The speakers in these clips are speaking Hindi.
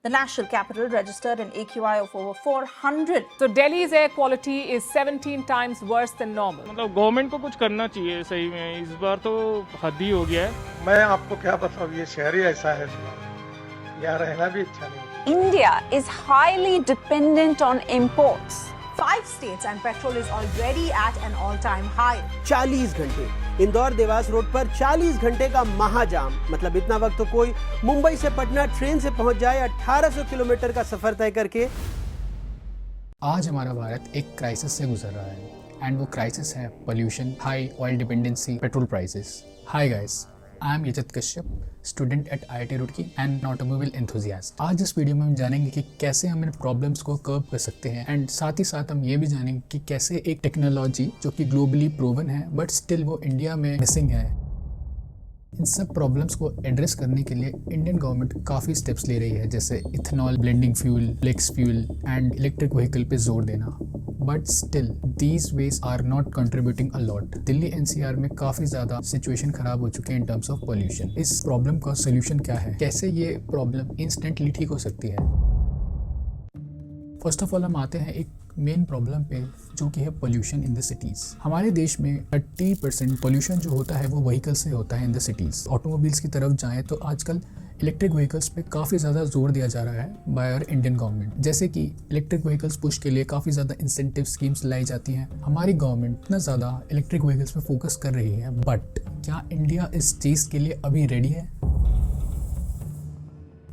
The national capital registered an AQI of over 400. So Delhi's air quality is 17 times worse than normal. मतलब गवर्नमेंट को कुछ करना चाहिए सही में, इस बार तो हद ही हो गया है। मैं आपको क्या बताऊँ, ये शहर ही ऐसा है, यहाँ रहना भी अच्छा नहीं। India is highly dependent on imports. 5 states and petrol is already at an all-time high. 40 घंटे इंदौर देवास रोड पर 40 घंटे का महाजाम। मतलब इतना वक्त तो कोई मुंबई से पटना ट्रेन से पहुंच जाए 1800 किलोमीटर का सफर तय करके। आज हमारा भारत एक क्राइसिस से गुजर रहा है एंड वो क्राइसिस है pollution, high oil dependency, petrol prices. Hi guys, I am Yajat Kashyap, student at IIT Roorkee and automobile enthusiast. आज इस वीडियो में हम जानेंगे कि कैसे हम इन प्रॉब्लम्स को कर्व कर सकते हैं एंड साथ ही साथ हम ये भी जानेंगे कि कैसे एक टेक्नोलॉजी जो कि ग्लोबली प्रूवन है बट स्टिल वो इंडिया में मिसिंग है। इन सब प्रॉब्लम्स को एड्रेस करने के लिए इंडियन गवर्नमेंट काफ़ी स्टेप्स ले रही है, जैसे ethanol blending fuel, flex fuel and electric vehicle पे जोर देना। But still these ways are not contributing a lot. Delhi NCR में काफ़ी ज़्यादा सिचुएशन खराब हो चुके हैं इन टर्म्स ऑफ पॉल्यूशन। इस प्रॉब्लम का सोल्यूशन क्या है, कैसे ये प्रॉब्लम इंस्टेंटली ठीक हो सकती है? फर्स्ट ऑफ ऑल हम आते हैं एक मेन प्रॉब्लम पे, जो कि है पोल्यूशन इन द सिटीज़। हमारे देश में 30% पोल्यूशन जो होता है वो व्हीकल से होता है इन द सिटीज़। ऑटोमोबाइल्स की तरफ जाएं तो आजकल इलेक्ट्रिक व्हीकल्स पे काफ़ी ज़्यादा जोर दिया जा रहा है बाय आवर इंडियन गवर्नमेंट। जैसे कि इलेक्ट्रिक व्हीकल्स पुश के लिए काफ़ी ज़्यादा इंसेंटिव स्कीम्स लाई जाती हैं। हमारी गवर्नमेंट इतना ज़्यादा इलेक्ट्रिक व्हीकल्स पे फोकस कर रही है, बट क्या इंडिया इस चीज़ के लिए अभी रेडी है?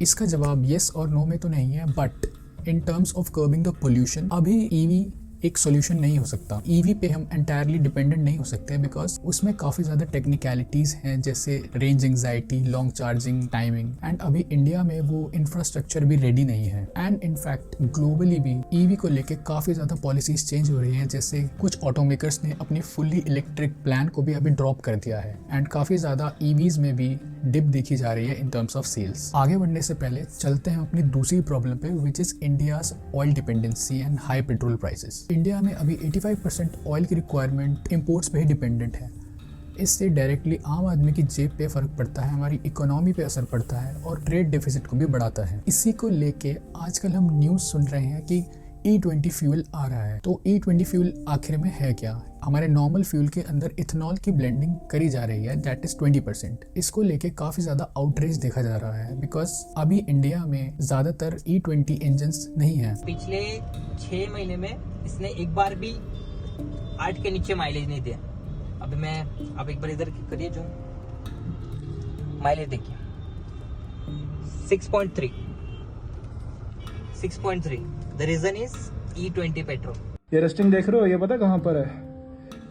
इसका जवाब येस और नो में तो नहीं है, but in terms of curbing the pollution अभी EV एक सोल्यूशन नहीं हो सकता। EV पे हम एंटायरली डिपेंडेंट नहीं हो सकते बिकॉज उसमें काफ़ी ज़्यादा टेक्निकलिटीज़ हैं, जैसे range anxiety, long charging timing, and अभी इंडिया में वो इंफ्रास्ट्रक्चर भी रेडी नहीं है। एंड इनफैक्ट ग्लोबली भी EV को लेके काफ़ी ज़्यादा पॉलिसीज चेंज हो रही हैं, जैसे कुछ ऑटोमेकर्स ने अपनी फुल्ली इलेक्ट्रिक प्लान को भी अभी ड्रॉप कर दिया है एंड काफ़ी ज़्यादा EVs में भी डिप देखी जा रही है इन टर्म्स ऑफ सेल्स। आगे बढ़ने से पहले चलते हैं अपनी दूसरी प्रॉब्लम पे, which is India's oil dependency and high petrol prices. India में अभी 85% ऑयल की रिक्वायरमेंट इंपोर्ट्स पे ही डिपेंडेंट है। इससे डायरेक्टली आम आदमी की जेब पे फ़र्क पड़ता है, हमारी इकोनॉमी पे असर पड़ता है और ट्रेड डेफिसिट को भी बढ़ाता है। इसी को लेके आजकल हम न्यूज़ सुन रहे हैं कि E20 फ्यूल आ रहा है। तो E20 फ्यूल आखिर में है क्या? हमारे नॉर्मल फ्यूल के अंदर इथेनॉल की ब्लेंडिंग करी जा रही है, दैट इज 20%। इसको लेके काफ़ी ज़्यादा आउटरीच देखा जा रहा है बिकॉज अभी इंडिया में ज़्यादातर E20 इंजन्स नहीं है। पिछले 6 महीने में इसने एक बार भी 8 के नीचे माइलेज नहीं दिया। अभी मैं आप एक बार इधर करिए, जो माइलेज देखिए 6.3। The reason is E20 petrol. ये रस्टिंग देख रहे हो, ये पता कहाँ पर है?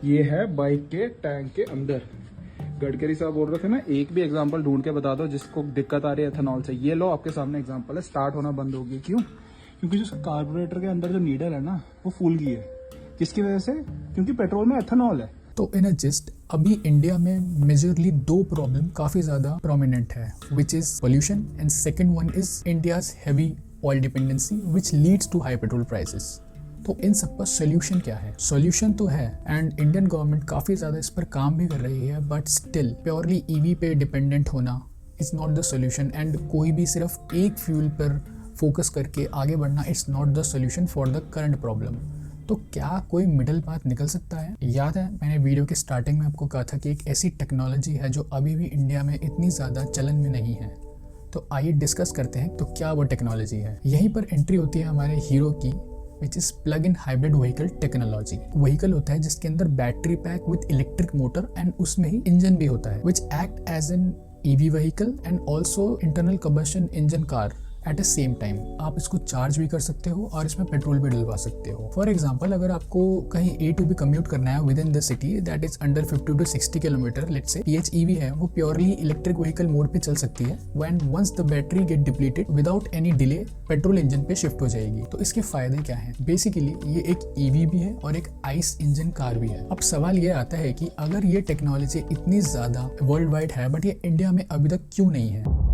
ये है बाइक के टैंक के अंदर। गडकरी साहब बोल रहे थे ना, एक भी एग्जांपल ढूंढ के बता दो जिसको दिक्कत आ रही है एथेनॉल से। ये लो आपके सामने एग्जांपल है, स्टार्ट होना बंद हो गई। क्यों? क्योंकि जो कार्बोरेटर के अंदर जो नीडल है ना, वो फूल गई है। किसकी वजह से? क्योंकि पेट्रोल में एथेनॉल है। तो इन अ जिस्ट अभी इंडिया में मेजरली 2 प्रॉब्लम काफ़ी ज़्यादा प्रोमिनेंट है, which is pollution and second one is India's heavy oil dependency which leads to high petrol prices. तो इन सब का सोल्यूशन क्या है? सोल्यूशन तो है एंड इंडियन गवर्नमेंट काफ़ी ज़्यादा इस पर काम भी कर रही है, बट स्टिल प्योरली EV पे डिपेंडेंट होना is not the solution and कोई भी सिर्फ एक फ्यूल पर फोकस करके आगे बढ़ना it's not the solution for the current problem. तो क्या कोई मिडल पाथ निकल सकता है? याद है मैंने वीडियो के स्टार्टिंग में आपको कहा था कि एक ऐसी टेक्नोलॉजी है जो अभी भी इंडिया में इतनी ज़्यादा चलन में नहीं है। तो आइए डिस्कस करते हैं तो क्या वो टेक्नोलॉजी है। यहीं पर एंट्री होती है हमारे हीरो की, which is plug in hybrid vehicle technology. Vehicle होता है जिसके अंदर battery pack with electric motor and उसमें ही इंजन भी होता है, which act as an EV vehicle and also internal combustion engine car at the same time. आप इसको चार्ज भी कर सकते हो और इसमें पेट्रोल भी डलवा सकते हो। फॉर एग्जाम्पल, अगर आपको कहीं A to B कम्यूट करना है with in the city that is under 50 to 60 kilometre, let's say PHEV है, वो प्योरली इलेक्ट्रिक व्हीकल मोड पे चल सकती है। When once the battery get depleted without any delay petrol engine पे शिफ्ट हो जाएगी। तो इसके फायदे क्या हैं? बेसिकली ये एक EV भी है और एक आइस इंजन कार भी है। अब सवाल ये आता है कि अगर ये टेक्नोलॉजी इतनी ज्यादा वर्ल्ड वाइड है बट ये इंडिया में अभी तक क्यों नहीं है?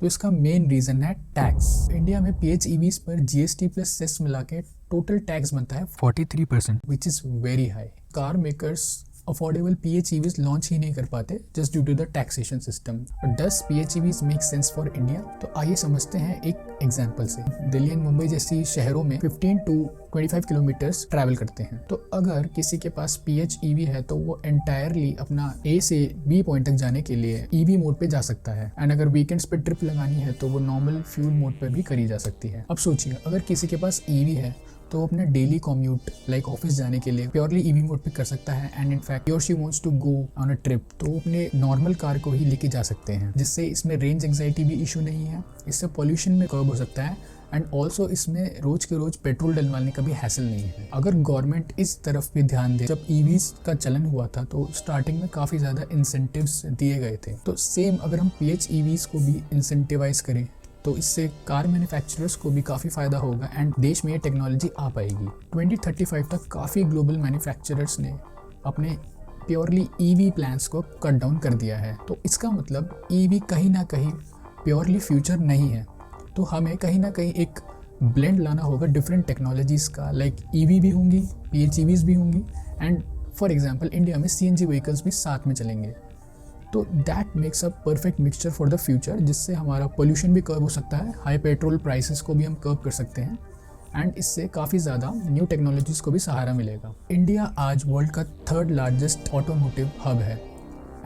तो इसका मेन रीजन है टैक्स। इंडिया में PHEVs पर GST प्लस सेस मिला के टोटल टैक्स बनता है 43%, which is very high. Car makers affordable PHEVs launch ही नहीं कर पाते just due to the taxation system. Does PHEVs make sense for India? तो आइए समझते हैं एक एग्जांपल से। दिल्ली एंड मुंबई जैसी शहरों में 15 to 25 किलोमीटर्स ट्रैवल करते हैं। तो अगर किसी के पास PHEV है तो वो एंटायरली अपना A से B पॉइंट तक जाने के लिए EV मोड पे जा सकता है। एंड अगर वीकेंड्स पे ट्रिप लगानी है तो वो नॉर्मल फ्यूल मोड पे भी करी जा सकती है। अब सोचिए, अगर किसी के पास EV है तो अपने डेली कॉम्यूट लाइक ऑफिस जाने के लिए प्योरली EV मोड पे कर सकता है। And in fact your she wants to go on a trip तो अपने नॉर्मल कार को ही लेके जा सकते हैं, जिससे इसमें रेंज एंग्जाइटी भी इशू नहीं है, इससे पॉल्यूशन में कर्ब हो सकता है एंड ऑल्सो इसमें रोज के रोज पेट्रोल डलवाने का भी हैसल नहीं है। अगर गवर्नमेंट इस तरफ भी ध्यान दे, जब EVs का चलन हुआ था तो स्टार्टिंग में काफ़ी ज़्यादा इंसेंटिव्स दिए गए थे, तो सेम अगर हम PHEVs को भी इंसेंटिवाइज करें तो इससे कार मैन्युफैक्चरर्स को भी काफ़ी फ़ायदा होगा एंड देश में ये टेक्नोलॉजी आ पाएगी। 2035 तक काफ़ी ग्लोबल मैन्युफैक्चरर्स ने अपने प्योरली EV प्लान्स को कट डाउन कर दिया है। तो इसका मतलब EV कहीं ना कहीं प्योरली फ्यूचर नहीं है। तो हमें कहीं ना कहीं एक ब्लेंड लाना होगा डिफरेंट टेक्नोलॉजीज़ का, लाइक EV भी होंगी, PHEVs भी होंगी एंड फॉर एग्जांपल इंडिया में CNG व्हीकल्स भी साथ में चलेंगे। तो that makes a perfect mixture for the future, जिससे हमारा पोल्यूशन भी कर्ब हो सकता है, हाई पेट्रोल प्राइसेस को भी हम कर्ब कर सकते हैं एंड इससे काफ़ी ज़्यादा न्यू टेक्नोलॉजीज़ को भी सहारा मिलेगा। इंडिया आज वर्ल्ड का 3rd लार्जेस्ट ऑटोमोटिव हब है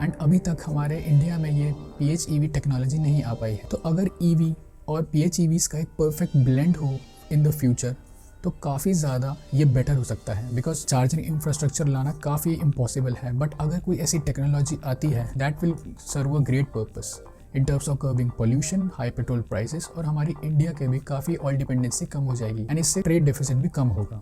एंड अभी तक हमारे इंडिया में ये PHEV टेक्नोलॉजी नहीं आ पाई है। तो अगर EV और PHEVs का एक परफेक्ट ब्लेंड हो इन द फ्यूचर तो काफ़ी ज़्यादा ये बेटर हो सकता है, बिकॉज चार्जिंग इंफ्रास्ट्रक्चर लाना काफ़ी इम्पॉसिबल है। बट अगर कोई ऐसी टेक्नोलॉजी आती है that will serve a great purpose in terms of curbing pollution, high petrol prices, और हमारी इंडिया के भी काफ़ी ऑयल डिपेंडेंसी कम हो जाएगी एंड इससे ट्रेड डेफिसिट भी कम होगा।